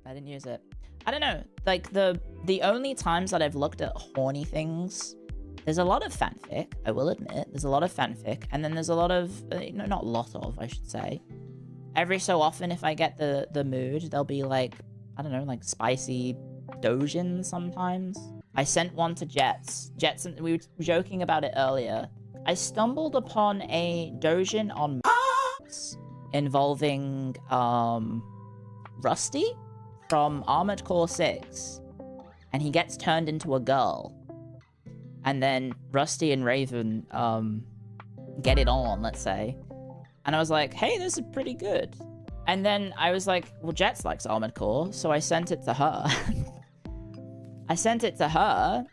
I didn't use it. I don't know. Like, the only times that I've looked at horny things, there's a lot of fanfic, I will admit. There's a lot of fanfic, and then there's a lot of, no, not a lot of, I should say. Every so often, if I get the mood, there'll be like, I don't know, like spicy Doujin sometimes. I sent one to Jets. Jets, and we were joking about it earlier. I stumbled upon a Doujin on involving Rusty from Armored Core 6, and he gets turned into a girl, and then Rusty and Raven get it on, let's say, and I was like, hey, this is pretty good. And then I was like, well, Jets likes Armored Core, so I sent it to her. I sent it to her,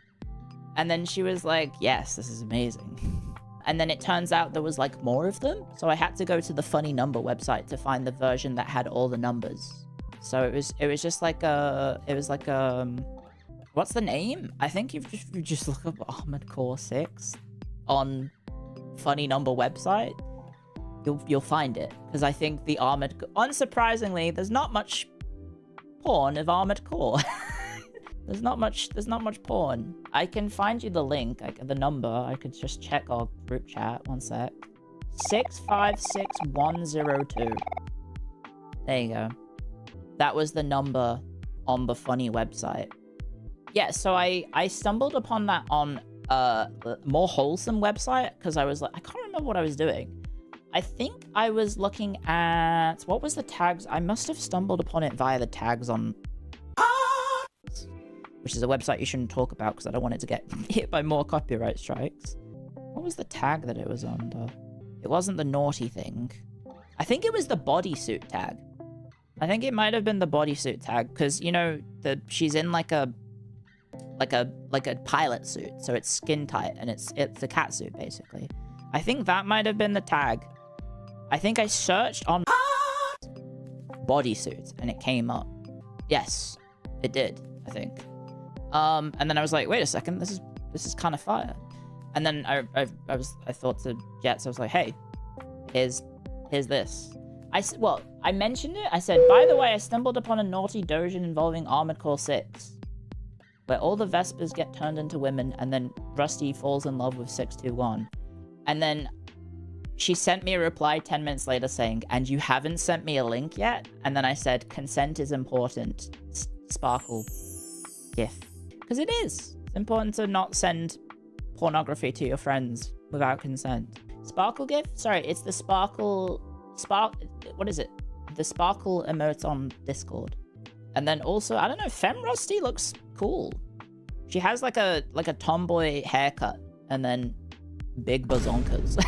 and then she was like, yes, this is amazing. And then it turns out there was like more of them, so I had to go to the Funny Number website to find the version that had all the numbers. So it was just like what's the name? I think if you just look up Armored Core 6 on Funny Number website, you'll find it, because I think the unsurprisingly, there's not much porn of Armored Core. There's not much porn. I can find you the link, the number. I could just check our group chat. One sec. 656102. There you go. That was the number on the Funny website. Yeah, so I stumbled upon that on a more wholesome website, because I was like, I can't remember what I was doing. I think I was looking at, what was the tags? I must have stumbled upon it via the tags on, which is a website you shouldn't talk about because I don't want it to get hit by more copyright strikes. What was the tag that it was under? It wasn't the naughty thing. I think it was the bodysuit tag. I think it might have been the bodysuit tag, because, you know, she's in like a pilot suit, so it's skin tight, and it's a cat suit, basically. I think that might have been the tag. I think I searched on bodysuits, and it came up. Yes, it did, I think. And then I was like, wait a second, this is kind of fire. And then I thought to Jets, I was like, hey, here's this. I mentioned it. I said, by the way, I stumbled upon a naughty Doujin involving Armored Core 6, where all the Vespers get turned into women, and then Rusty falls in love with 621. And then she sent me a reply 10 minutes later saying, and you haven't sent me a link yet? And then I said, consent is important. Sparkle GIF. Because it is. It's important to not send pornography to your friends without consent. Sparkle GIF? Sorry, it's the what is it? The sparkle emotes on Discord. And then also, I don't know, Femme Rusty looks cool. She has like a tomboy haircut, and then big bazonkas.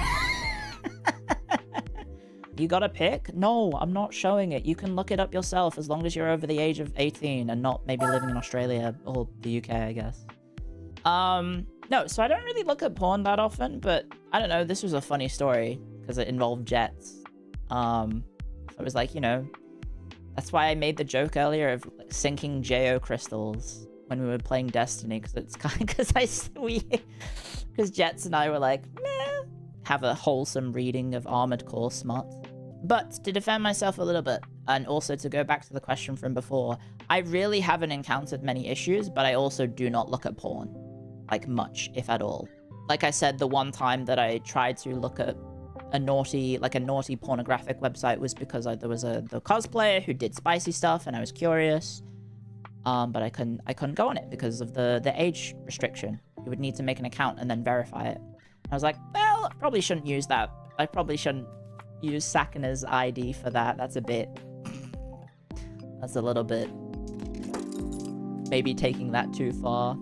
You got a pic? No, I'm not showing it. You can look it up yourself as long as you're over the age of 18 and not maybe living in Australia or the UK, I guess. No, so I don't really look at porn that often, but I don't know, this was a funny story because it involved Jets. It was like, you know, that's why I made the joke earlier of like, sinking JO crystals when we were playing Destiny, because it's kind of because Jets and I were like, meh, have a wholesome reading of Armored Core smut. But to defend myself a little bit, and also to go back to the question from before, I really haven't encountered many issues, but I also do not look at porn, like much, if at all. Like I said, the one time that I tried to look at a naughty pornographic website was because there was the cosplayer who did spicy stuff, and I was curious. But I couldn't go on it because of the age restriction. You would need to make an account and then verify it. I was like, well, I probably shouldn't use that. I probably shouldn't use Sakana's ID for that. That's a little bit, maybe taking that too far.